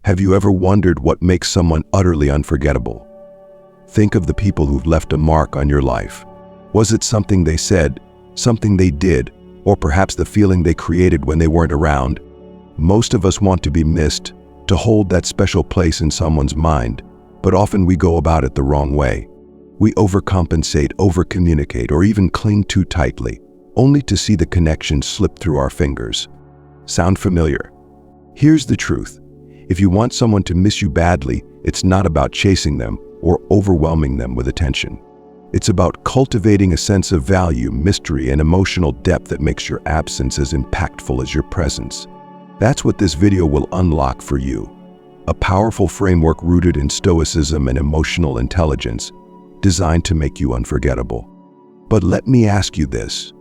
Have you ever wondered what makes someone utterly unforgettable? Think of the people who've left a mark on your life. Was it something they said, something they did, or perhaps the feeling they created when they weren't around? Most of us want to be missed, to hold that special place in someone's mind, but often we go about it the wrong way. We overcompensate, overcommunicate, or even cling too tightly, only to see the connection slip through our fingers. Sound familiar? Here's the truth. If you want someone to miss you badly, it's not about chasing them or overwhelming them with attention. It's about cultivating a sense of value, mystery, and emotional depth that makes your absence as impactful as your presence. That's what this video will unlock for you. A powerful framework rooted in stoicism and emotional intelligence, designed to make you unforgettable. But let me ask you this.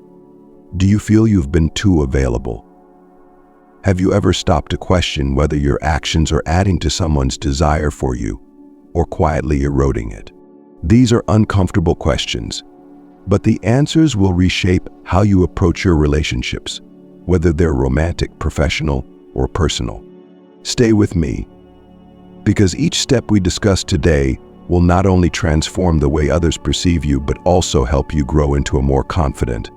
Do you feel you've been too available? Have you ever stopped to question whether your actions are adding to someone's desire for you or quietly eroding it? These are uncomfortable questions, but the answers will reshape how you approach your relationships, whether they're romantic, professional, or personal. Stay with me, because each step we discuss today will not only transform the way others perceive you, but also help you grow into a more confident,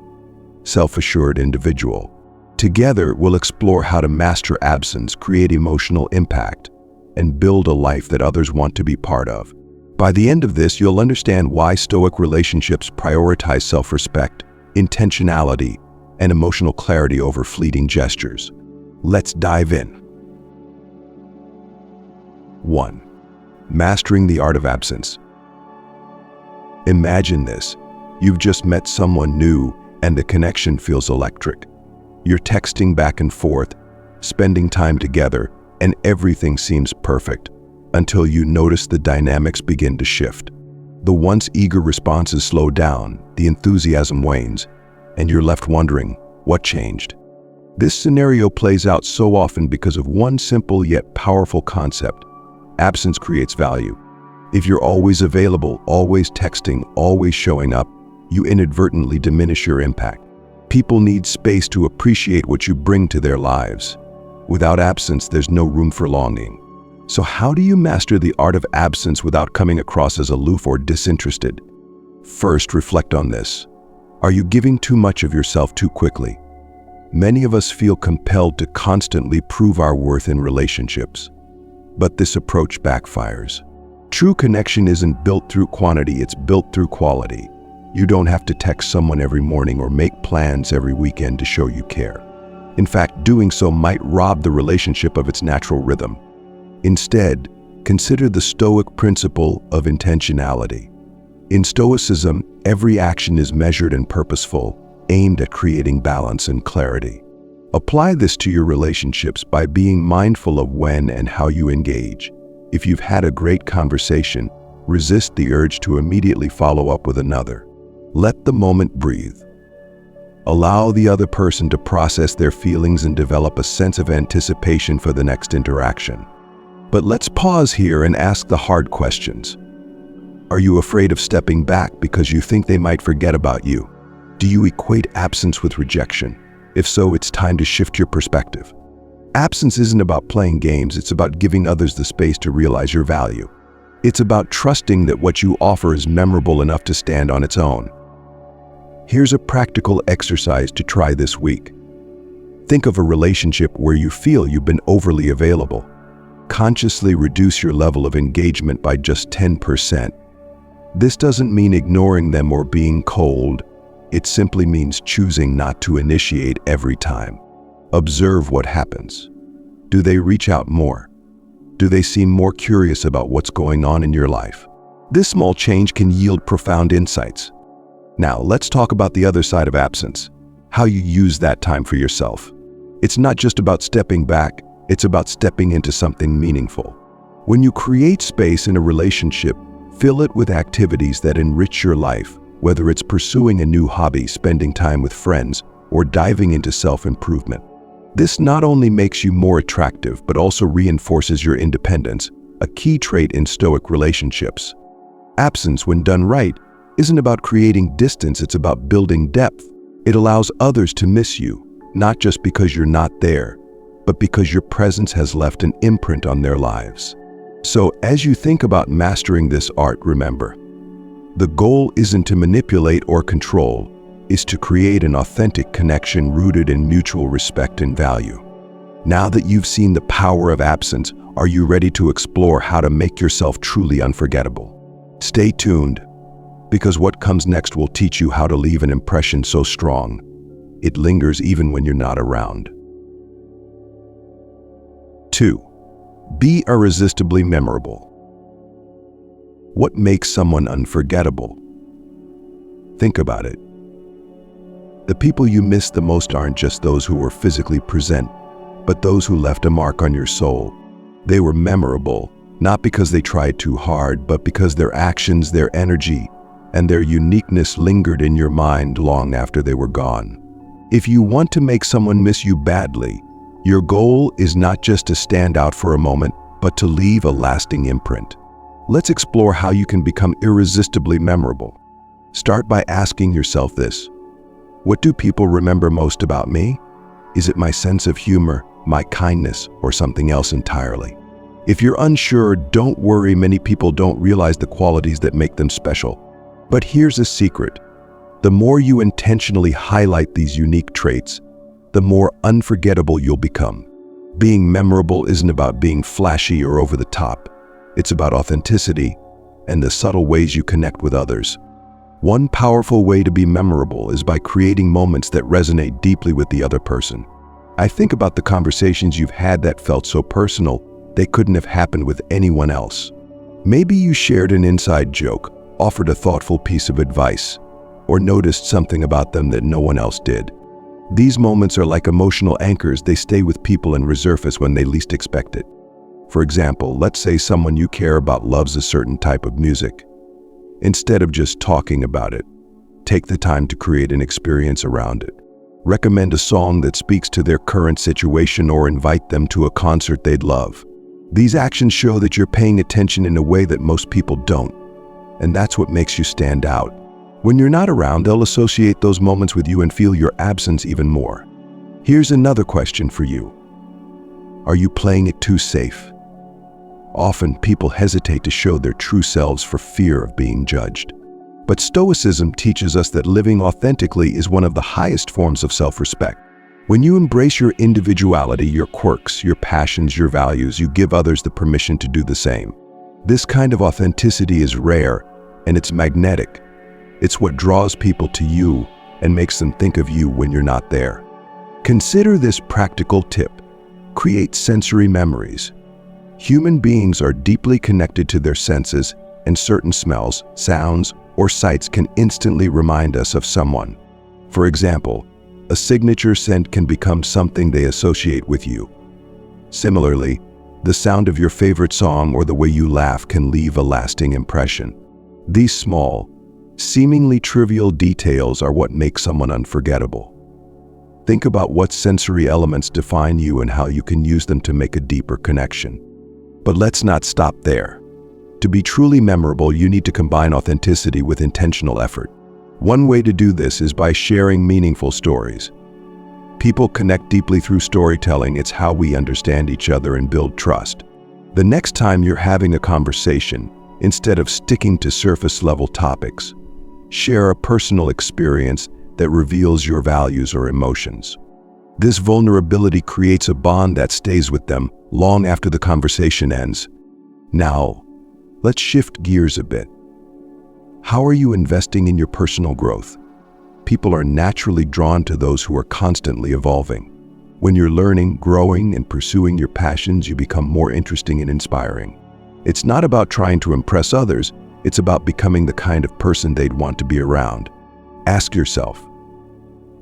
self-assured individual. Together, we'll explore how to master absence, create emotional impact, and build a life that others want to be part of. By the end of this, you'll understand why Stoic relationships prioritize self-respect, intentionality, and emotional clarity over fleeting gestures. Let's dive in. 1. Mastering the art of absence. Imagine this. You've just met someone new and the connection feels electric. You're texting back and forth, spending time together, and everything seems perfect until you notice the dynamics begin to shift. The once eager responses slow down, the enthusiasm wanes, and you're left wondering, what changed? This scenario plays out so often because of one simple yet powerful concept. Absence creates value. If you're always available, always texting, always showing up, you inadvertently diminish your impact. People need space to appreciate what you bring to their lives. Without absence, there's no room for longing. So how do you master the art of absence without coming across as aloof or disinterested? First, reflect on this. Are you giving too much of yourself too quickly? Many of us feel compelled to constantly prove our worth in relationships. But this approach backfires. True connection isn't built through quantity, it's built through quality. You don't have to text someone every morning or make plans every weekend to show you care. In fact, doing so might rob the relationship of its natural rhythm. Instead, consider the Stoic principle of intentionality. In Stoicism, every action is measured and purposeful, aimed at creating balance and clarity. Apply this to your relationships by being mindful of when and how you engage. If you've had a great conversation, resist the urge to immediately follow up with another. Let the moment breathe. Allow the other person to process their feelings and develop a sense of anticipation for the next interaction. But let's pause here and ask the hard questions. Are you afraid of stepping back because you think they might forget about you? Do you equate absence with rejection? If so, it's time to shift your perspective. Absence isn't about playing games, it's about giving others the space to realize your value. It's about trusting that what you offer is memorable enough to stand on its own. Here's a practical exercise to try this week. Think of a relationship where you feel you've been overly available. Consciously reduce your level of engagement by just 10%. This doesn't mean ignoring them or being cold. It simply means choosing not to initiate every time. Observe what happens. Do they reach out more? Do they seem more curious about what's going on in your life? This small change can yield profound insights. Now, let's talk about the other side of absence, how you use that time for yourself. It's not just about stepping back, it's about stepping into something meaningful. When you create space in a relationship, fill it with activities that enrich your life, whether it's pursuing a new hobby, spending time with friends, or diving into self-improvement. This not only makes you more attractive, but also reinforces your independence, a key trait in Stoic relationships. Absence, when done right, isn't about creating distance, it's about building depth. It allows others to miss you, not just because you're not there, but because your presence has left an imprint on their lives. So, as you think about mastering this art, remember, the goal isn't to manipulate or control, it's to create an authentic connection rooted in mutual respect and value. Now that you've seen the power of absence, are you ready to explore how to make yourself truly unforgettable? Stay tuned, because what comes next will teach you how to leave an impression so strong, it lingers even when you're not around. 2. Be irresistibly memorable. What makes someone unforgettable? Think about it. The people you miss the most aren't just those who were physically present, but those who left a mark on your soul. They were memorable, not because they tried too hard, but because their actions, their energy, and their uniqueness lingered in your mind long after they were gone. If you want to make someone miss you badly, your goal is not just to stand out for a moment, but to leave a lasting imprint. Let's explore how you can become irresistibly memorable. Start by asking yourself this: what do people remember most about me? Is it my sense of humor, my kindness, or something else entirely? If you're unsure, don't worry. Many people don't realize the qualities that make them special. But here's a secret. The more you intentionally highlight these unique traits, the more unforgettable you'll become. Being memorable isn't about being flashy or over the top. It's about authenticity and the subtle ways you connect with others. One powerful way to be memorable is by creating moments that resonate deeply with the other person. I think about the conversations you've had that felt so personal, they couldn't have happened with anyone else. Maybe you shared an inside joke, offered a thoughtful piece of advice, or noticed something about them that no one else did. These moments are like emotional anchors. They stay with people and resurface when they least expect it. For example, let's say someone you care about loves a certain type of music. Instead of just talking about it, take the time to create an experience around it. Recommend a song that speaks to their current situation or invite them to a concert they'd love. These actions show that you're paying attention in a way that most people don't, and that's what makes you stand out. When you're not around, they'll associate those moments with you and feel your absence even more. Here's another question for you. Are you playing it too safe? Often, people hesitate to show their true selves for fear of being judged. But Stoicism teaches us that living authentically is one of the highest forms of self-respect. When you embrace your individuality, your quirks, your passions, your values, you give others the permission to do the same. This kind of authenticity is rare, and it's magnetic. It's what draws people to you and makes them think of you when you're not there. Consider this practical tip. Create sensory memories. Human beings are deeply connected to their senses, and certain smells, sounds, or sights can instantly remind us of someone. For example, a signature scent can become something they associate with you. Similarly, the sound of your favorite song or the way you laugh can leave a lasting impression. These small, seemingly trivial details are what make someone unforgettable. Think about what sensory elements define you and how you can use them to make a deeper connection. But let's not stop there. To be truly memorable, you need to combine authenticity with intentional effort. One way to do this is by sharing meaningful stories. People connect deeply through storytelling. It's how we understand each other and build trust. The next time you're having a conversation, instead of sticking to surface-level topics, share a personal experience that reveals your values or emotions. This vulnerability creates a bond that stays with them long after the conversation ends. Now, let's shift gears a bit. How are you investing in your personal growth? People are naturally drawn to those who are constantly evolving. When you're learning, growing, and pursuing your passions, you become more interesting and inspiring. It's not about trying to impress others, it's about becoming the kind of person they'd want to be around. Ask yourself,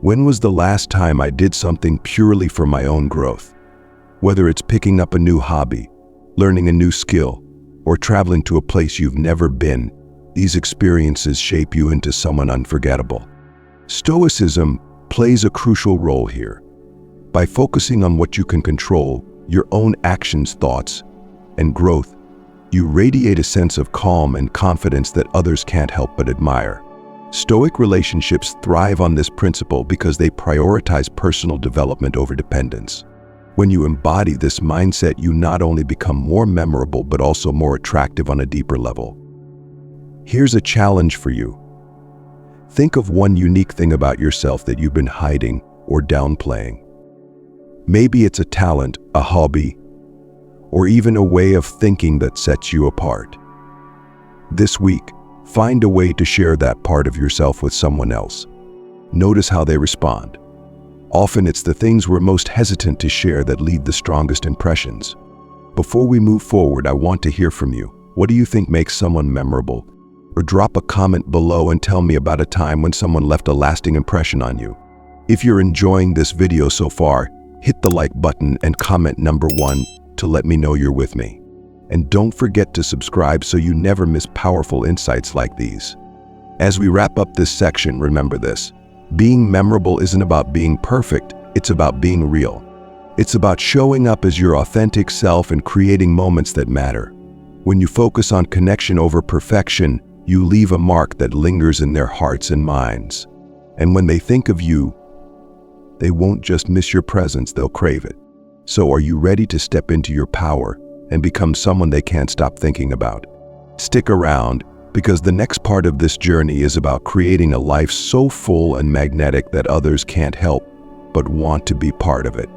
when was the last time I did something purely for my own growth? Whether it's picking up a new hobby, learning a new skill, or traveling to a place you've never been, these experiences shape you into someone unforgettable. Stoicism plays a crucial role here. By focusing on what you can control, your own actions, thoughts, and growth, you radiate a sense of calm and confidence that others can't help but admire. Stoic relationships thrive on this principle because they prioritize personal development over dependence. When you embody this mindset, you not only become more memorable, but also more attractive on a deeper level. Here's a challenge for you. Think of one unique thing about yourself that you've been hiding or downplaying. Maybe it's a talent, a hobby, or even a way of thinking that sets you apart. This week, find a way to share that part of yourself with someone else. Notice how they respond. Often it's the things we're most hesitant to share that leave the strongest impressions. Before we move forward, I want to hear from you. What do you think makes someone memorable? Or drop a comment below and tell me about a time when someone left a lasting impression on you. If you're enjoying this video so far, hit the like button and comment number 1 to let me know you're with me. And don't forget to subscribe so you never miss powerful insights like these. As we wrap up this section, remember this. Being memorable isn't about being perfect, it's about being real. It's about showing up as your authentic self and creating moments that matter. When you focus on connection over perfection, you leave a mark that lingers in their hearts and minds. And when they think of you, they won't just miss your presence, they'll crave it. So are you ready to step into your power and become someone they can't stop thinking about? Stick around, because the next part of this journey is about creating a life so full and magnetic that others can't help but want to be part of it.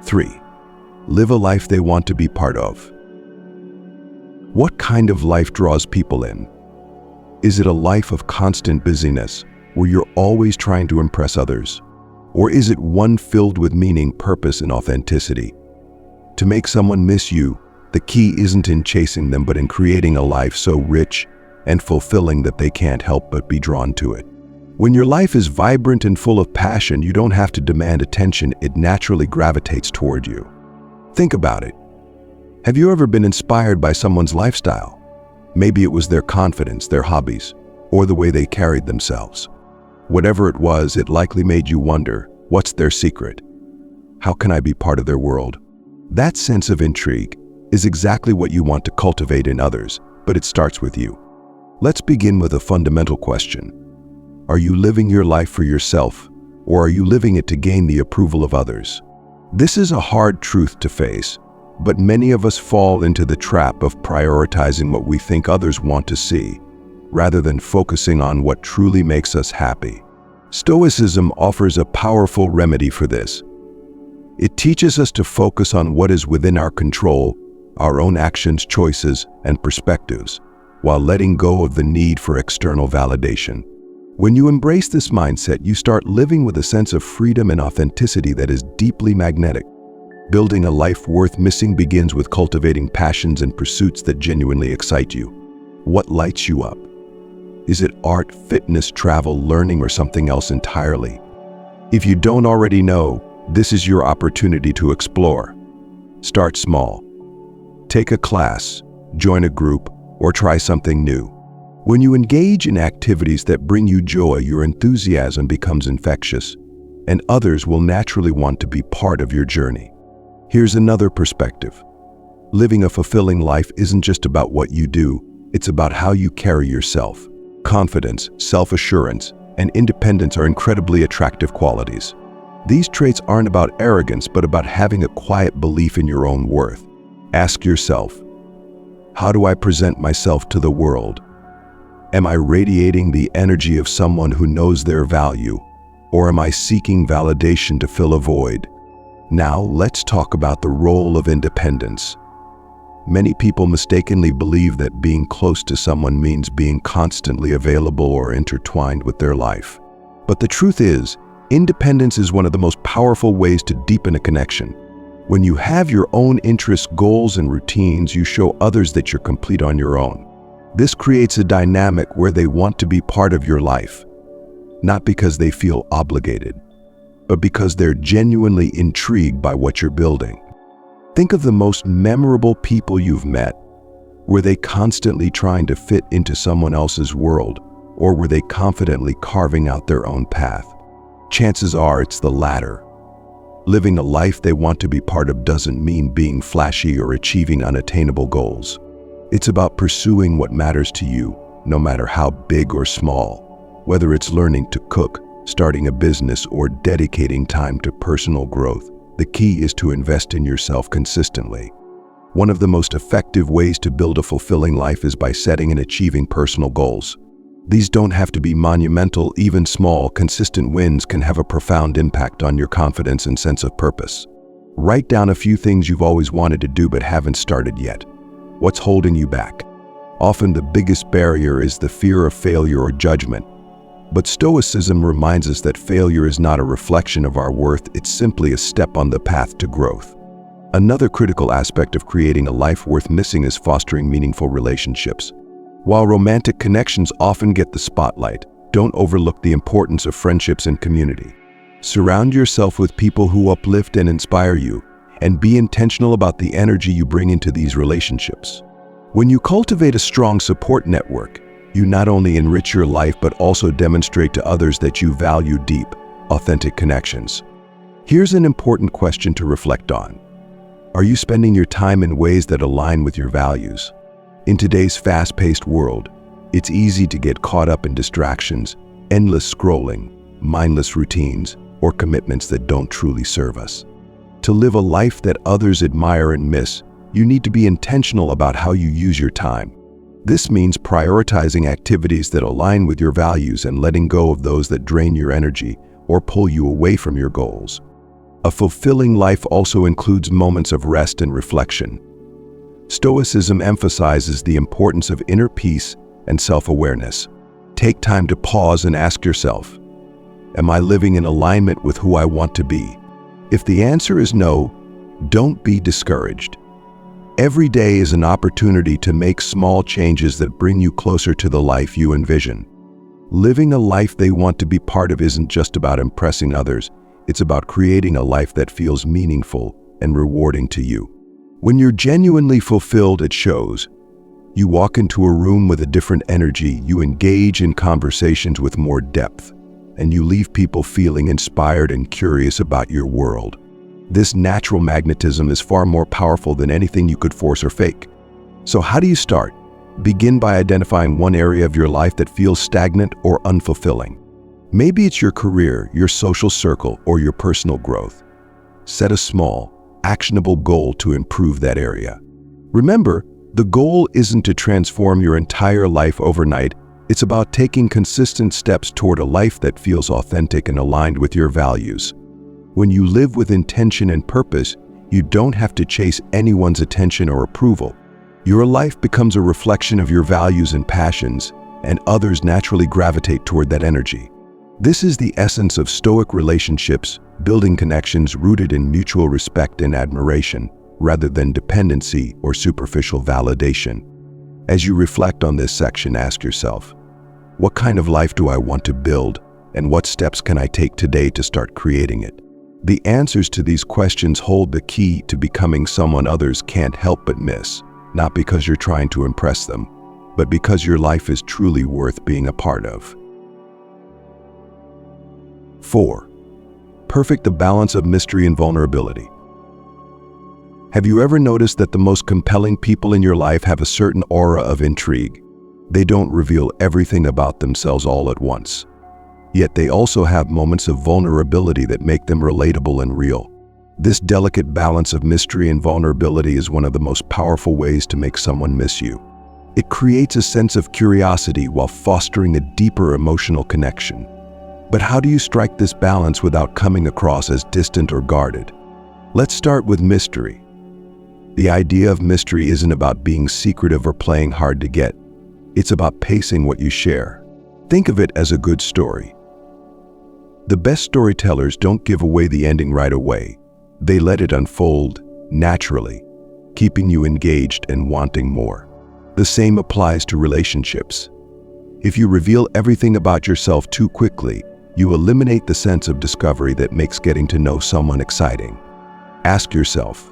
3. Live a life they want to be part of. What kind of life draws people in? Is it a life of constant busyness, where you're always trying to impress others? Or is it one filled with meaning, purpose, and authenticity? To make someone miss you, the key isn't in chasing them, but in creating a life so rich and fulfilling that they can't help but be drawn to it. When your life is vibrant and full of passion, you don't have to demand attention, it naturally gravitates toward you. Think about it. Have you ever been inspired by someone's lifestyle? Maybe it was their confidence, their hobbies, or the way they carried themselves. Whatever it was, it likely made you wonder, what's their secret? How can I be part of their world? That sense of intrigue is exactly what you want to cultivate in others, but it starts with you. Let's begin with a fundamental question. Are you living your life for yourself, or are you living it to gain the approval of others? This is a hard truth to face, but many of us fall into the trap of prioritizing what we think others want to see, rather than focusing on what truly makes us happy. Stoicism offers a powerful remedy for this. It teaches us to focus on what is within our control, our own actions, choices, and perspectives, while letting go of the need for external validation. When you embrace this mindset, you start living with a sense of freedom and authenticity that is deeply magnetic. Building a life worth missing begins with cultivating passions and pursuits that genuinely excite you. What lights you up? Is it art, fitness, travel, learning, or something else entirely? If you don't already know, this is your opportunity to explore. Start small. Take a class, join a group, or try something new. When you engage in activities that bring you joy, your enthusiasm becomes infectious, and others will naturally want to be part of your journey. Here's another perspective. Living a fulfilling life isn't just about what you do, it's about how you carry yourself. Confidence, self-assurance, and independence are incredibly attractive qualities. These traits aren't about arrogance, but about having a quiet belief in your own worth. Ask yourself, how do I present myself to the world? Am I radiating the energy of someone who knows their value, or am I seeking validation to fill a void? Now, let's talk about the role of independence. Many people mistakenly believe that being close to someone means being constantly available or intertwined with their life. But the truth is, independence is one of the most powerful ways to deepen a connection. When you have your own interests, goals, and routines, you show others that you're complete on your own. This creates a dynamic where they want to be part of your life, not because they feel obligated, but because they're genuinely intrigued by what you're building. Think of the most memorable people you've met. Were they constantly trying to fit into someone else's world, or were they confidently carving out their own path? Chances are it's the latter. Living a life they want to be part of doesn't mean being flashy or achieving unattainable goals. It's about pursuing what matters to you, no matter how big or small. Whether it's learning to cook, starting a business, or dedicating time to personal growth, the key is to invest in yourself consistently. One of the most effective ways to build a fulfilling life is by setting and achieving personal goals. These don't have to be monumental. Even small, consistent wins can have a profound impact on your confidence and sense of purpose. Write down a few things you've always wanted to do but haven't started yet. What's holding you back? Often the biggest barrier is the fear of failure or judgment. But Stoicism reminds us that failure is not a reflection of our worth, it's simply a step on the path to growth. Another critical aspect of creating a life worth missing is fostering meaningful relationships. While romantic connections often get the spotlight, don't overlook the importance of friendships and community. Surround yourself with people who uplift and inspire you, and be intentional about the energy you bring into these relationships. When you cultivate a strong support network, you not only enrich your life but also demonstrate to others that you value deep, authentic connections. Here's an important question to reflect on. Are you spending your time in ways that align with your values? In today's fast-paced world, it's easy to get caught up in distractions, endless scrolling, mindless routines, or commitments that don't truly serve us. To live a life that others admire and miss, you need to be intentional about how you use your time. This means prioritizing activities that align with your values and letting go of those that drain your energy or pull you away from your goals. A fulfilling life also includes moments of rest and reflection. Stoicism emphasizes the importance of inner peace and self-awareness. Take time to pause and ask yourself, am I living in alignment with who I want to be? If the answer is no, don't be discouraged. Every day is an opportunity to make small changes that bring you closer to the life you envision. Living a life they want to be part of isn't just about impressing others, it's about creating a life that feels meaningful and rewarding to you. When you're genuinely fulfilled, it shows. You walk into a room with a different energy, you engage in conversations with more depth, and you leave people feeling inspired and curious about your world. This natural magnetism is far more powerful than anything you could force or fake. So how do you start? Begin by identifying one area of your life that feels stagnant or unfulfilling. Maybe it's your career, your social circle, or your personal growth. Set a small, actionable goal to improve that area. Remember, the goal isn't to transform your entire life overnight. It's about taking consistent steps toward a life that feels authentic and aligned with your values. When you live with intention and purpose, you don't have to chase anyone's attention or approval. Your life becomes a reflection of your values and passions, and others naturally gravitate toward that energy. This is the essence of Stoic relationships, building connections rooted in mutual respect and admiration, rather than dependency or superficial validation. As you reflect on this section, ask yourself, what kind of life do I want to build, and what steps can I take today to start creating it? The answers to these questions hold the key to becoming someone others can't help but miss, not because you're trying to impress them, but because your life is truly worth being a part of. 4. Perfect the balance of mystery and vulnerability. Have you ever noticed that the most compelling people in your life have a certain aura of intrigue? They don't reveal everything about themselves all at once. Yet they also have moments of vulnerability that make them relatable and real. This delicate balance of mystery and vulnerability is one of the most powerful ways to make someone miss you. It creates a sense of curiosity while fostering a deeper emotional connection. But how do you strike this balance without coming across as distant or guarded? Let's start with mystery. The idea of mystery isn't about being secretive or playing hard to get. It's about pacing what you share. Think of it as a good story. The best storytellers don't give away the ending right away. They let it unfold naturally, keeping you engaged and wanting more. The same applies to relationships. If you reveal everything about yourself too quickly, you eliminate the sense of discovery that makes getting to know someone exciting. Ask yourself,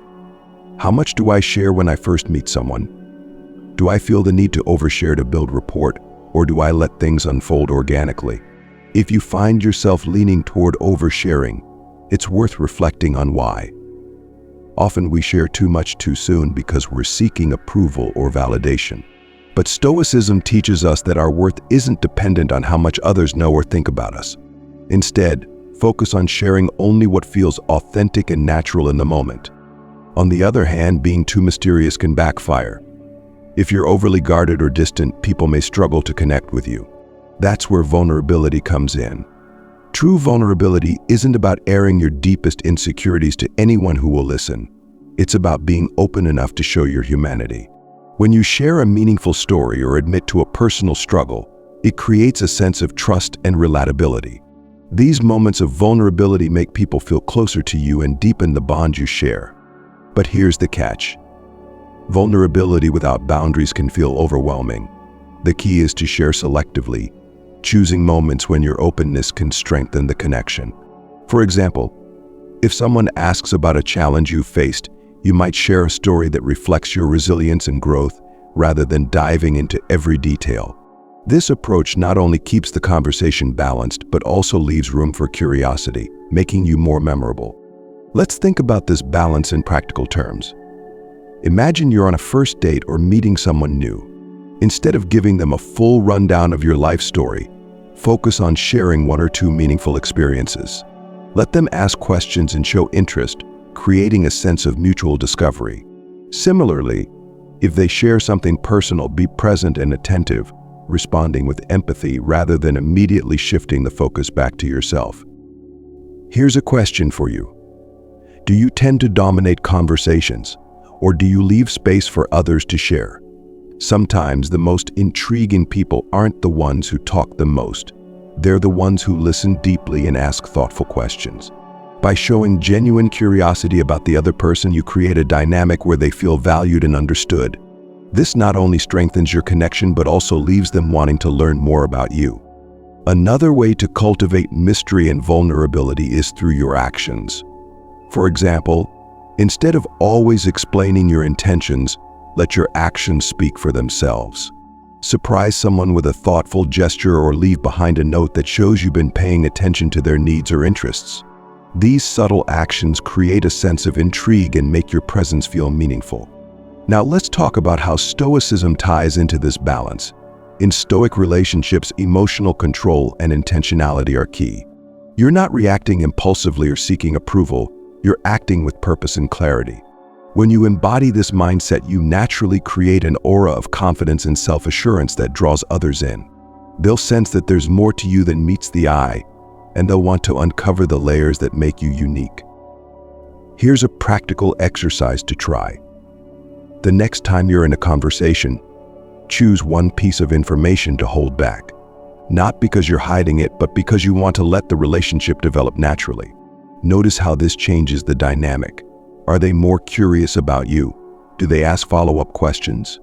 how much do I share when I first meet someone? Do I feel the need to overshare to build rapport, or do I let things unfold organically? If you find yourself leaning toward oversharing, it's worth reflecting on why. Often we share too much too soon because we're seeking approval or validation. But Stoicism teaches us that our worth isn't dependent on how much others know or think about us. Instead, focus on sharing only what feels authentic and natural in the moment. On the other hand, being too mysterious can backfire. If you're overly guarded or distant, people may struggle to connect with you. That's where vulnerability comes in. True vulnerability isn't about airing your deepest insecurities to anyone who will listen. It's about being open enough to show your humanity. When you share a meaningful story or admit to a personal struggle, it creates a sense of trust and relatability. These moments of vulnerability make people feel closer to you and deepen the bond you share. But here's the catch. Vulnerability without boundaries can feel overwhelming. The key is to share selectively, choosing moments when your openness can strengthen the connection. For example, if someone asks about a challenge you faced, you might share a story that reflects your resilience and growth rather than diving into every detail. This approach not only keeps the conversation balanced, but also leaves room for curiosity, making you more memorable. Let's think about this balance in practical terms. Imagine you're on a first date or meeting someone new. Instead of giving them a full rundown of your life story, focus on sharing one or two meaningful experiences. Let them ask questions and show interest, creating a sense of mutual discovery. Similarly, if they share something personal, be present and attentive, responding with empathy rather than immediately shifting the focus back to yourself. Here's a question for you. Do you tend to dominate conversations, or do you leave space for others to share? Sometimes the most intriguing people aren't the ones who talk the most. They're the ones who listen deeply and ask thoughtful questions. By showing genuine curiosity about the other person, you create a dynamic where they feel valued and understood. This not only strengthens your connection, but also leaves them wanting to learn more about you. Another way to cultivate mystery and vulnerability is through your actions. For example, instead of always explaining your intentions, let your actions speak for themselves. Surprise someone with a thoughtful gesture or leave behind a note that shows you've been paying attention to their needs or interests. These subtle actions create a sense of intrigue and make your presence feel meaningful. Now let's talk about how Stoicism ties into this balance. In Stoic relationships, emotional control and intentionality are key. You're not reacting impulsively or seeking approval. You're acting with purpose and clarity. When you embody this mindset, you naturally create an aura of confidence and self-assurance that draws others in. They'll sense that there's more to you than meets the eye, and they'll want to uncover the layers that make you unique. Here's a practical exercise to try. The next time you're in a conversation, choose one piece of information to hold back. Not because you're hiding it, but because you want to let the relationship develop naturally. Notice how this changes the dynamic. Are they more curious about you? Do they ask follow-up questions?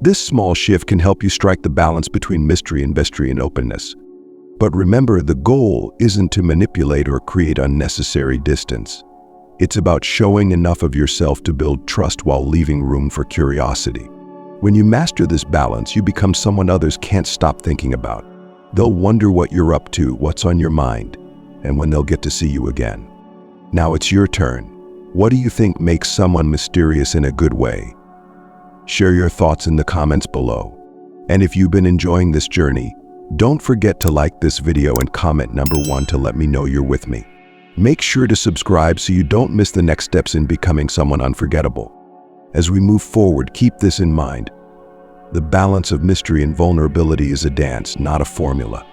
This small shift can help you strike the balance between mystery and openness. But remember, the goal isn't to manipulate or create unnecessary distance. It's about showing enough of yourself to build trust while leaving room for curiosity. When you master this balance, you become someone others can't stop thinking about. They'll wonder what you're up to, what's on your mind, and when they'll get to see you again. Now it's your turn. What do you think makes someone mysterious in a good way? Share your thoughts in the comments below. And if you've been enjoying this journey, don't forget to like this video and comment number 1 to let me know you're with me. Make sure to subscribe so you don't miss the next steps in becoming someone unforgettable. As we move forward, keep this in mind. The balance of mystery and vulnerability is a dance, not a formula.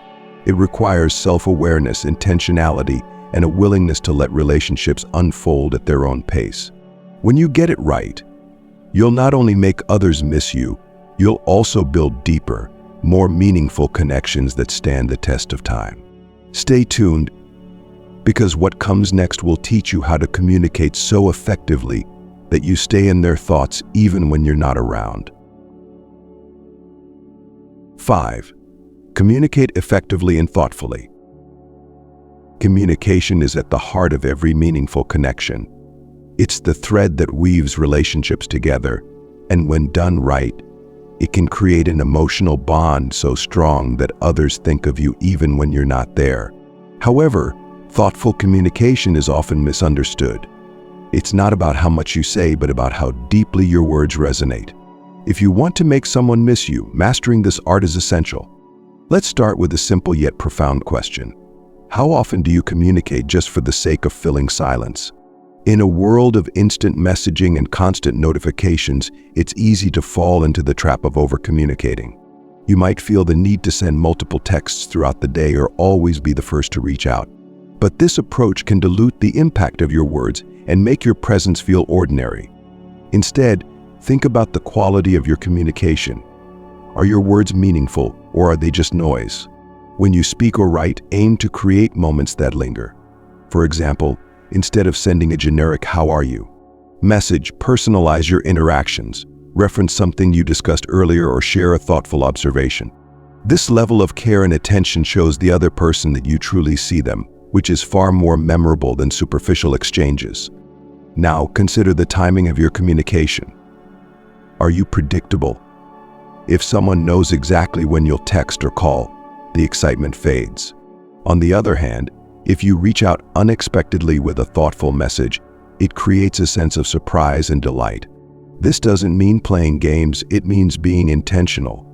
It requires self-awareness, intentionality, and a willingness to let relationships unfold at their own pace. When you get it right, you'll not only make others miss you, you'll also build deeper, more meaningful connections that stand the test of time. Stay tuned, because what comes next will teach you how to communicate so effectively that you stay in their thoughts even when you're not around. 5. Communicate effectively and thoughtfully. Communication is at the heart of every meaningful connection. It's the thread that weaves relationships together, and when done right, it can create an emotional bond so strong that others think of you even when you're not there. However, thoughtful communication is often misunderstood. It's not about how much you say, but about how deeply your words resonate. If you want to make someone miss you, mastering this art is essential. Let's start with a simple yet profound question. How often do you communicate just for the sake of filling silence? In a world of instant messaging and constant notifications, it's easy to fall into the trap of over-communicating. You might feel the need to send multiple texts throughout the day or always be the first to reach out. But this approach can dilute the impact of your words and make your presence feel ordinary. Instead, think about the quality of your communication. Are your words meaningful, or are they just noise? When you speak or write, aim to create moments that linger. For example, instead of sending a generic "how are you" message, personalize your interactions. Reference something you discussed earlier or share a thoughtful observation. This level of care and attention shows the other person that you truly see them, which is far more memorable than superficial exchanges. Now, consider the timing of your communication. Are you predictable? If someone knows exactly when you'll text or call, the excitement fades. On the other hand, if you reach out unexpectedly with a thoughtful message, it creates a sense of surprise and delight. This doesn't mean playing games, it means being intentional.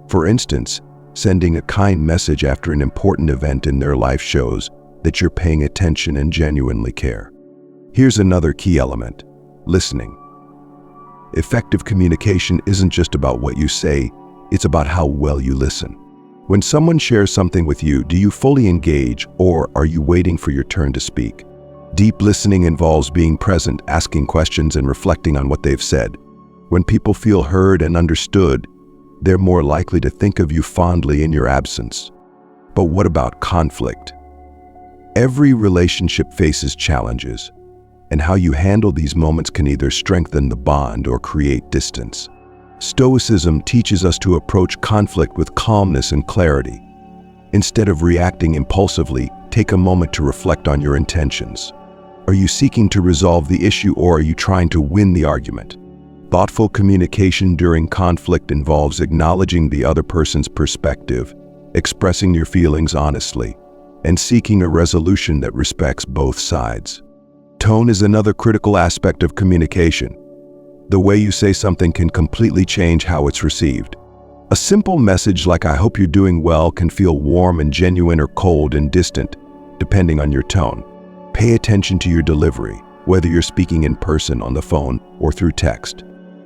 For instance, sending a kind message after an important event in their life shows that you're paying attention and genuinely care. Here's another key element: listening. Effective communication isn't just about what you say, it's about how well you listen. When someone shares something with you, do you fully engage, or are you waiting for your turn to speak? Deep listening involves being present, asking questions, and reflecting on what they've said. When people feel heard and understood, they're more likely to think of you fondly in your absence. But what about conflict? Every relationship faces challenges, and how you handle these moments can either strengthen the bond or create distance. Stoicism teaches us to approach conflict with calmness and clarity. Instead of reacting impulsively, take a moment to reflect on your intentions. Are you seeking to resolve the issue, or are you trying to win the argument? Thoughtful communication during conflict involves acknowledging the other person's perspective, expressing your feelings honestly, and seeking a resolution that respects both sides. Tone is another critical aspect of communication. The way you say something can completely change how it's received. A simple message like "I hope you're doing well" can feel warm and genuine, or cold and distant, depending on your tone. Pay attention to your delivery, whether you're speaking in person, on the phone, or through text.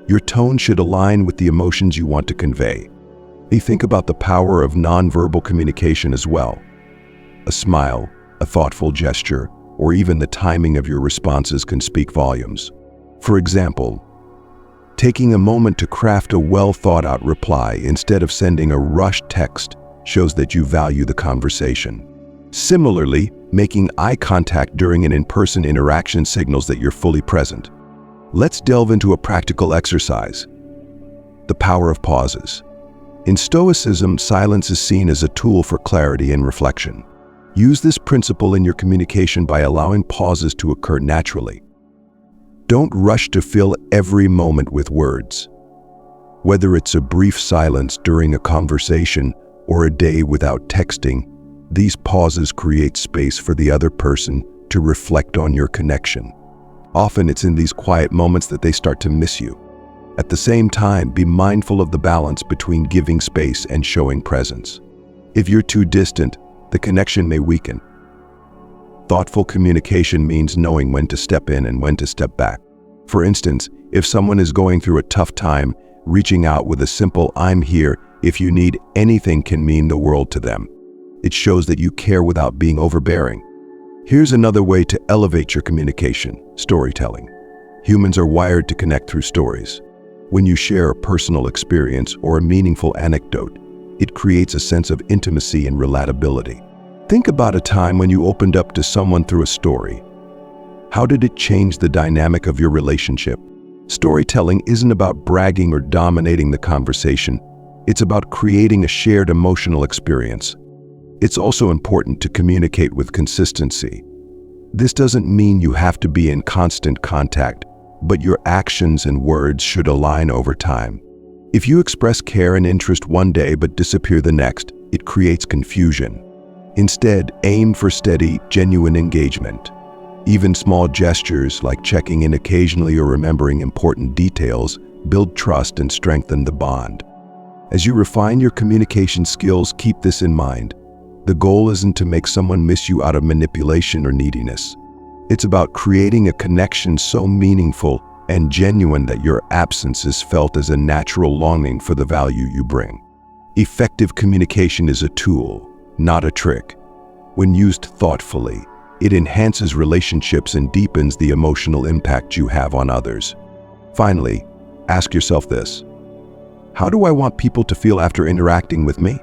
Your tone should align with the emotions you want to convey. Think about the power of nonverbal communication as well. A smile, a thoughtful gesture, or even the timing of your responses can speak volumes. For example, taking a moment to craft a well-thought-out reply instead of sending a rushed text shows that you value the conversation. Similarly, making eye contact during an in-person interaction signals that you're fully present. Let's delve into a practical exercise: the power of pauses. In Stoicism, silence is seen as a tool for clarity and reflection. Use this principle in your communication by allowing pauses to occur naturally. Don't rush to fill every moment with words. Whether it's a brief silence during a conversation or a day without texting, these pauses create space for the other person to reflect on your connection. Often it's in these quiet moments that they start to miss you. At the same time, be mindful of the balance between giving space and showing presence. If you're too distant, the connection may weaken. Thoughtful communication means knowing when to step in and when to step back. For instance, if someone is going through a tough time, reaching out with a simple "I'm here if you need anything" can mean the world to them. It shows that you care without being overbearing. Here's another way to elevate your communication: storytelling. Humans are wired to connect through stories. When you share a personal experience or a meaningful anecdote, it creates a sense of intimacy and relatability. Think about a time when you opened up to someone through a story. How did it change the dynamic of your relationship? Storytelling isn't about bragging or dominating the conversation. It's about creating a shared emotional experience. It's also important to communicate with consistency. This doesn't mean you have to be in constant contact, but your actions and words should align over time. If you express care and interest one day but disappear the next, it creates confusion. Instead, aim for steady, genuine engagement. Even small gestures like checking in occasionally or remembering important details build trust and strengthen the bond. As you refine your communication skills, keep this in mind. The goal isn't to make someone miss you out of manipulation or neediness. It's about creating a connection so meaningful and genuine that your absence is felt as a natural longing for the value you bring. Effective communication is a tool, not a trick. When used thoughtfully, it enhances relationships and deepens the emotional impact you have on others. Finally, ask yourself this: how do I want people to feel after interacting with me?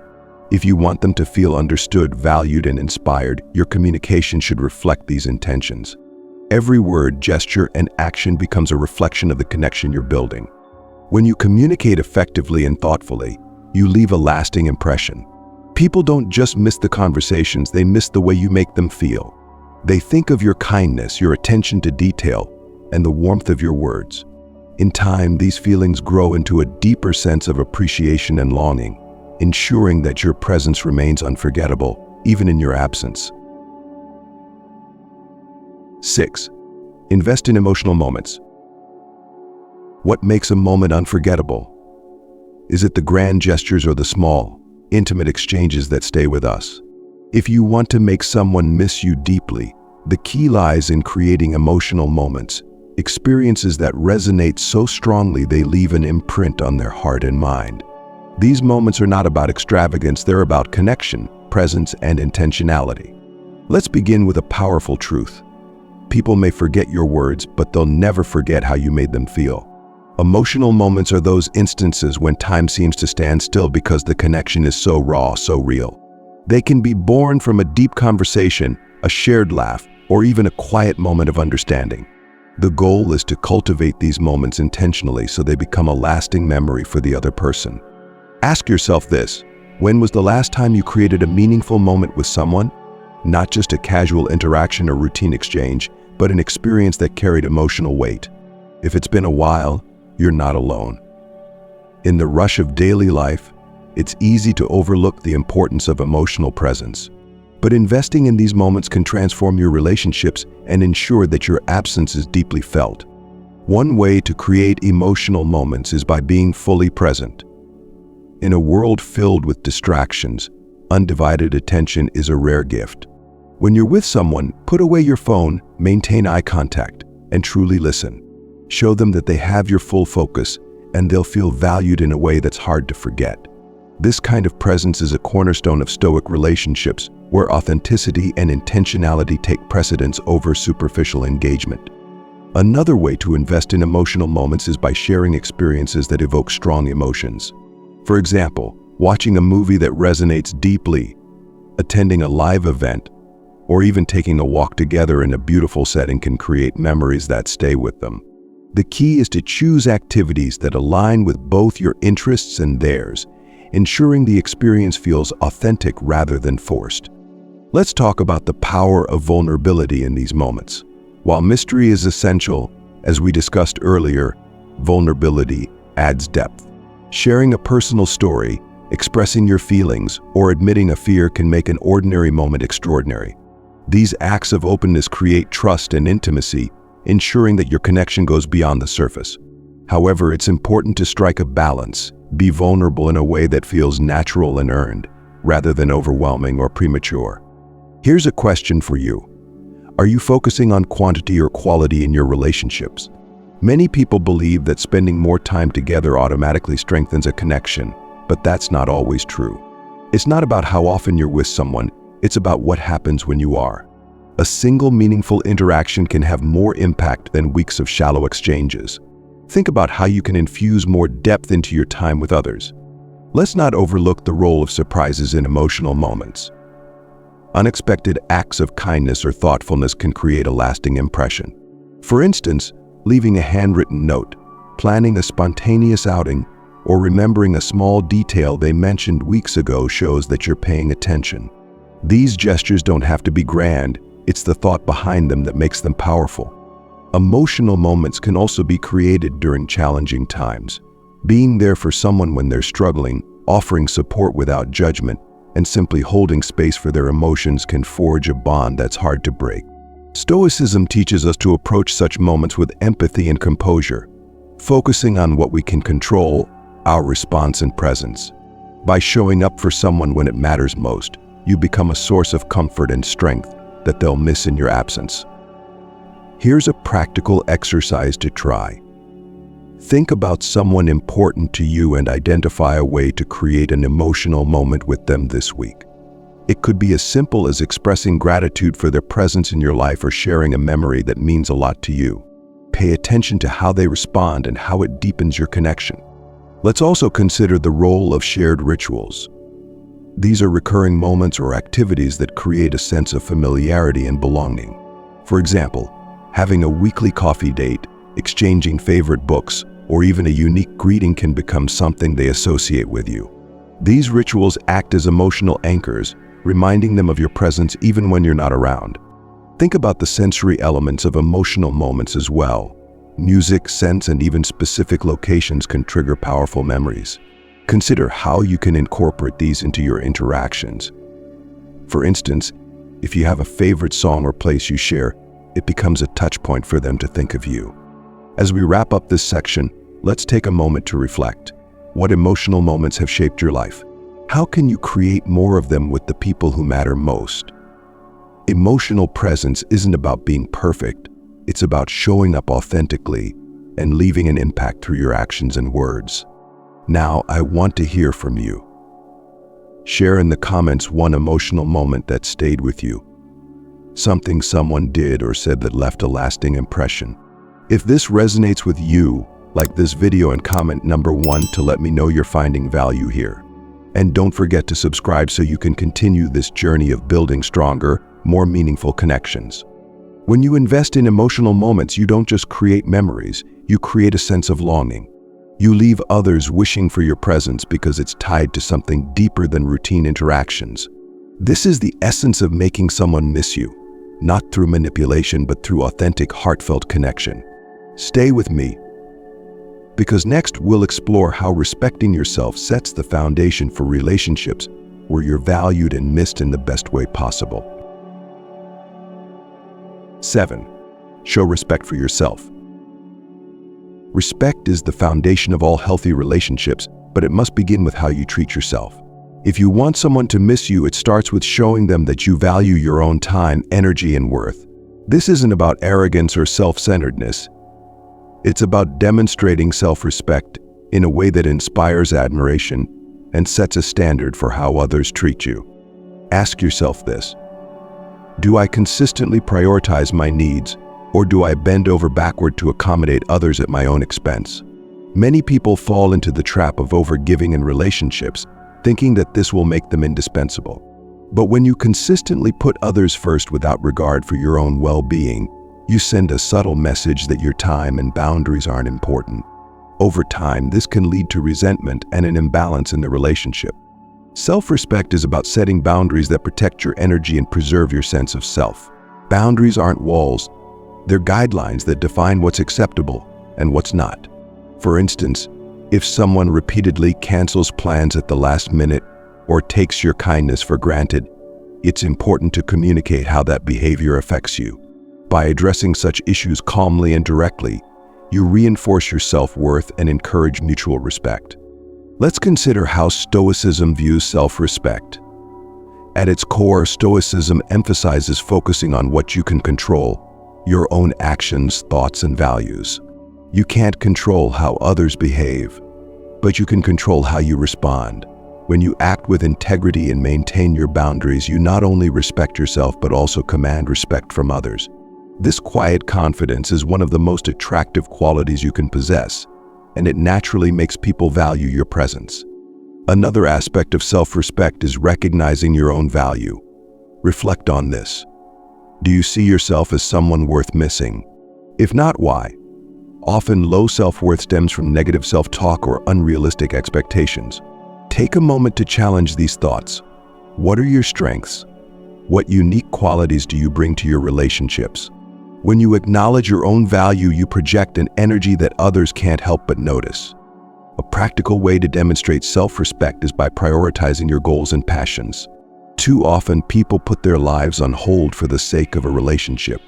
If you want them to feel understood, valued, and inspired, your communication should reflect these intentions. Every word, gesture, and action becomes a reflection of the connection you're building. When you communicate effectively and thoughtfully, you leave a lasting impression. People don't just miss the conversations, they miss the way you make them feel. They think of your kindness, your attention to detail, and the warmth of your words. In time, these feelings grow into a deeper sense of appreciation and longing, ensuring that your presence remains unforgettable, even in your absence. 6. Invest in emotional moments. What makes a moment unforgettable? Is it the grand gestures or the small, intimate exchanges that stay with us? If you want to make someone miss you deeply, the key lies in creating emotional moments, experiences that resonate so strongly they leave an imprint on their heart and mind. These moments are not about extravagance, they're about connection, presence, and intentionality. Let's begin with a powerful truth. People may forget your words, but they'll never forget how you made them feel. Emotional moments are those instances when time seems to stand still because the connection is so raw, so real. They can be born from a deep conversation, a shared laugh, or even a quiet moment of understanding. The goal is to cultivate these moments intentionally so they become a lasting memory for the other person. Ask yourself this: when was the last time you created a meaningful moment with someone? Not just a casual interaction or routine exchange, but an experience that carried emotional weight. If it's been a while, you're not alone. In the rush of daily life, it's easy to overlook the importance of emotional presence. But investing in these moments can transform your relationships and ensure that your absence is deeply felt. One way to create emotional moments is by being fully present. In a world filled with distractions, undivided attention is a rare gift. When you're with someone, put away your phone, maintain eye contact, and truly listen. Show them that they have your full focus, and they'll feel valued in a way that's hard to forget. This kind of presence is a cornerstone of Stoic relationships, where authenticity and intentionality take precedence over superficial engagement. Another way to invest in emotional moments is by sharing experiences that evoke strong emotions. For example, watching a movie that resonates deeply, attending a live event, or even taking a walk together in a beautiful setting can create memories that stay with them. The key is to choose activities that align with both your interests and theirs, ensuring the experience feels authentic rather than forced. Let's talk about the power of vulnerability in these moments. While mystery is essential, as we discussed earlier, vulnerability adds depth. Sharing a personal story, expressing your feelings, or admitting a fear can make an ordinary moment extraordinary. These acts of openness create trust and intimacy, ensuring that your connection goes beyond the surface. However, it's important to strike a balance. Be vulnerable in a way that feels natural and earned, rather than overwhelming or premature. Here's a question for you. Are you focusing on quantity or quality in your relationships? Many people believe that spending more time together automatically strengthens a connection, but that's not always true. It's not about how often you're with someone, it's about what happens when you are. A single meaningful interaction can have more impact than weeks of shallow exchanges. Think about how you can infuse more depth into your time with others. Let's not overlook the role of surprises in emotional moments. Unexpected acts of kindness or thoughtfulness can create a lasting impression. For instance, leaving a handwritten note, planning a spontaneous outing, or remembering a small detail they mentioned weeks ago shows that you're paying attention. These gestures don't have to be grand, it's the thought behind them that makes them powerful. Emotional moments can also be created during challenging times. Being there for someone when they're struggling, offering support without judgment, and simply holding space for their emotions can forge a bond that's hard to break. Stoicism teaches us to approach such moments with empathy and composure, focusing on what we can control, our response and presence. By showing up for someone when it matters most, You become a source of comfort and strength that they'll miss in your absence. Here's a practical exercise to try. Think about someone important to you and identify a way to create an emotional moment with them this week. It could be as simple as expressing gratitude for their presence in your life or sharing a memory that means a lot to you. Pay attention to how they respond and how it deepens your connection. Let's also consider the role of shared rituals. These are recurring moments or activities that create a sense of familiarity and belonging. For example, having a weekly coffee date, exchanging favorite books, or even a unique greeting can become something they associate with you. These rituals act as emotional anchors, reminding them of your presence even when you're not around. Think about the sensory elements of emotional moments as well. Music, scents, and even specific locations can trigger powerful memories. Consider how you can incorporate these into your interactions. For instance, if you have a favorite song or place you share, it becomes a touch point for them to think of you. As we wrap up this section, let's take a moment to reflect. What emotional moments have shaped your life? How can you create more of them with the people who matter most? Emotional presence isn't about being perfect. It's about showing up authentically and leaving an impact through your actions and words. Now, I want to hear from you. Share in the comments one emotional moment that stayed with you. Something someone did or said that left a lasting impression. If this resonates with you, like this video and comment number 1 to let me know you're finding value here. And don't forget to subscribe so you can continue this journey of building stronger, more meaningful connections. When you invest in emotional moments, you don't just create memories, you create a sense of longing. You leave others wishing for your presence because it's tied to something deeper than routine interactions. This is the essence of making someone miss you, not through manipulation but through authentic, heartfelt connection. Stay with me, because next we'll explore how respecting yourself sets the foundation for relationships where you're valued and missed in the best way possible. 7. Show respect for yourself. Respect is the foundation of all healthy relationships, but it must begin with how you treat yourself. If you want someone to miss you, it starts with showing them that you value your own time, energy, and worth. This isn't about arrogance or self-centeredness. It's about demonstrating self-respect in a way that inspires admiration and sets a standard for how others treat you. Ask yourself this: do I consistently prioritize my needs, or do I bend over backward to accommodate others at my own expense? Many people fall into the trap of overgiving in relationships, thinking that this will make them indispensable. But when you consistently put others first without regard for your own well-being, you send a subtle message that your time and boundaries aren't important. Over time, this can lead to resentment and an imbalance in the relationship. Self-respect is about setting boundaries that protect your energy and preserve your sense of self. Boundaries aren't walls. They're guidelines that define what's acceptable and what's not. For instance, if someone repeatedly cancels plans at the last minute or takes your kindness for granted, it's important to communicate how that behavior affects you. By addressing such issues calmly and directly, you reinforce your self-worth and encourage mutual respect. Let's consider how Stoicism views self-respect. At its core, Stoicism emphasizes focusing on what you can control: your own actions, thoughts, and values. You can't control how others behave, but you can control how you respond. When you act with integrity and maintain your boundaries, you not only respect yourself but also command respect from others. This quiet confidence is one of the most attractive qualities you can possess, and it naturally makes people value your presence. Another aspect of self-respect is recognizing your own value. Reflect on this. Do you see yourself as someone worth missing? If not, why? Often, low self-worth stems from negative self-talk or unrealistic expectations. Take a moment to challenge these thoughts. What are your strengths? What unique qualities do you bring to your relationships? When you acknowledge your own value, you project an energy that others can't help but notice. A practical way to demonstrate self-respect is by prioritizing your goals and passions. Too often, people put their lives on hold for the sake of a relationship.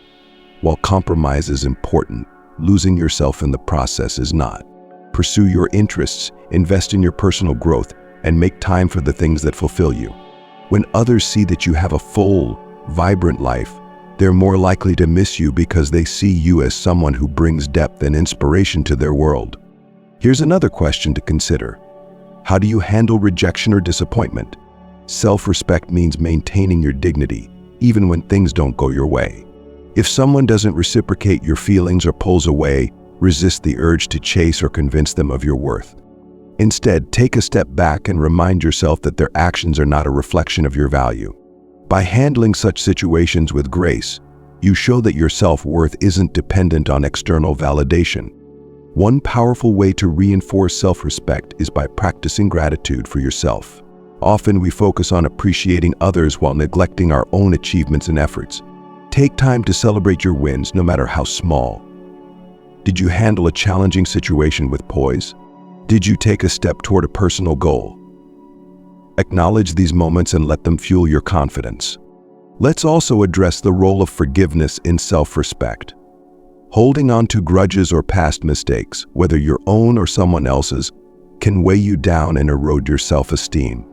While compromise is important, losing yourself in the process is not. Pursue your interests, invest in your personal growth, and make time for the things that fulfill you. When others see that you have a full, vibrant life, they're more likely to miss you because they see you as someone who brings depth and inspiration to their world. Here's another question to consider. How do you handle rejection or disappointment? Self-respect means maintaining your dignity, even when things don't go your way. If someone doesn't reciprocate your feelings or pulls away, resist the urge to chase or convince them of your worth. Instead, take a step back and remind yourself that their actions are not a reflection of your value. By handling such situations with grace, you show that your self-worth isn't dependent on external validation. One powerful way to reinforce self-respect is by practicing gratitude for yourself. Often we focus on appreciating others while neglecting our own achievements and efforts. Take time to celebrate your wins, no matter how small. Did you handle a challenging situation with poise? Did you take a step toward a personal goal? Acknowledge these moments and let them fuel your confidence. Let's also address the role of forgiveness in self-respect. Holding on to grudges or past mistakes, whether your own or someone else's, can weigh you down and erode your self-esteem.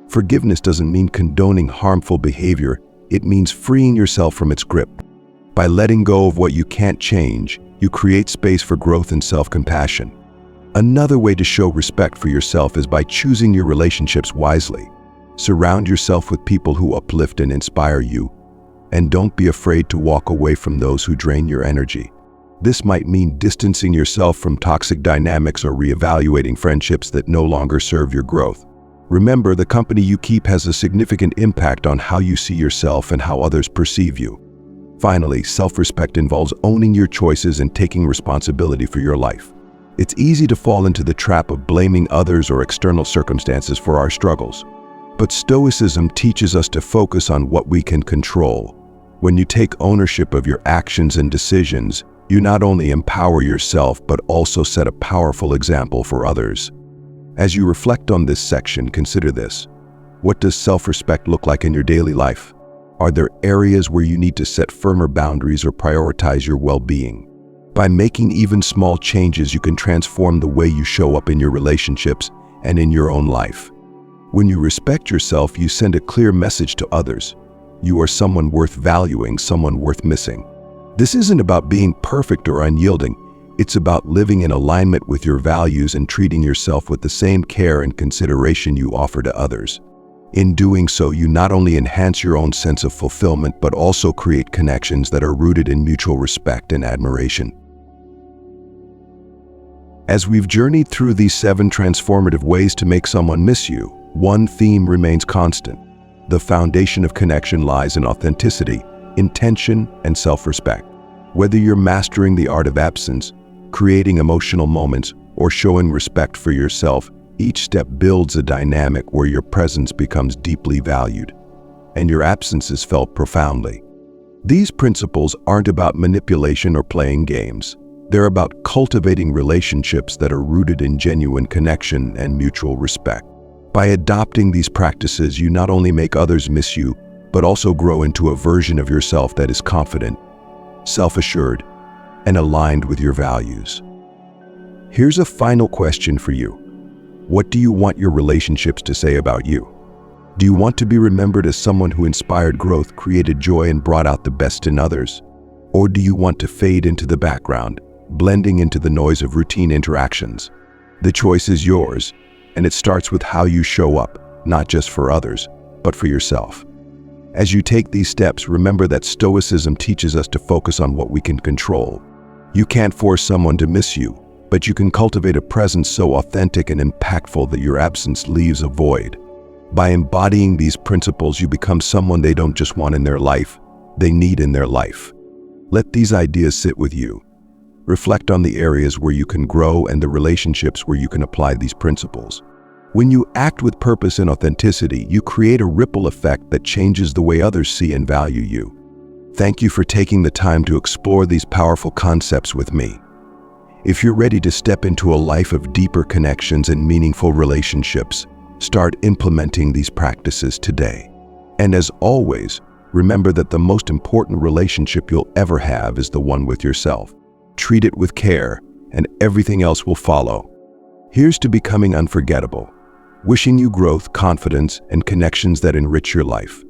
Forgiveness doesn't mean condoning harmful behavior, it means freeing yourself from its grip. By letting go of what you can't change, you create space for growth and self-compassion. Another way to show respect for yourself is by choosing your relationships wisely. Surround yourself with people who uplift and inspire you, and don't be afraid to walk away from those who drain your energy. This might mean distancing yourself from toxic dynamics or reevaluating friendships that no longer serve your growth. Remember, the company you keep has a significant impact on how you see yourself and how others perceive you. Finally, self-respect involves owning your choices and taking responsibility for your life. It's easy to fall into the trap of blaming others or external circumstances for our struggles. But Stoicism teaches us to focus on what we can control. When you take ownership of your actions and decisions, you not only empower yourself but also set a powerful example for others. As you reflect on this section, consider this. What does self-respect look like in your daily life? Are there areas where you need to set firmer boundaries or prioritize your well-being? By making even small changes, you can transform the way you show up in your relationships and in your own life. When you respect yourself, you send a clear message to others. You are someone worth valuing, someone worth missing. This isn't about being perfect or unyielding. It's about living in alignment with your values and treating yourself with the same care and consideration you offer to others. In doing so, you not only enhance your own sense of fulfillment, but also create connections that are rooted in mutual respect and admiration. As we've journeyed through these 7 transformative ways to make someone miss you, one theme remains constant. The foundation of connection lies in authenticity, intention, and self-respect. Whether you're mastering the art of absence, creating emotional moments, or showing respect for yourself, each step builds a dynamic where your presence becomes deeply valued, and your absence is felt profoundly. These principles aren't about manipulation or playing games. They're about cultivating relationships that are rooted in genuine connection and mutual respect. By adopting these practices, you not only make others miss you, but also grow into a version of yourself that is confident, self-assured, and aligned with your values. Here's a final question for you. What do you want your relationships to say about you? Do you want to be remembered as someone who inspired growth, created joy, and brought out the best in others? Or do you want to fade into the background, blending into the noise of routine interactions? The choice is yours, and it starts with how you show up, not just for others, but for yourself. As you take these steps, remember that Stoicism teaches us to focus on what we can control. You can't force someone to miss you, but you can cultivate a presence so authentic and impactful that your absence leaves a void. By embodying these principles, you become someone they don't just want in their life, they need in their life. Let these ideas sit with you. Reflect on the areas where you can grow and the relationships where you can apply these principles. When you act with purpose and authenticity, you create a ripple effect that changes the way others see and value you. Thank you for taking the time to explore these powerful concepts with me. If you're ready to step into a life of deeper connections and meaningful relationships, start implementing these practices today. And as always, remember that the most important relationship you'll ever have is the one with yourself. Treat it with care, and everything else will follow. Here's to becoming unforgettable, wishing you growth, confidence, and connections that enrich your life.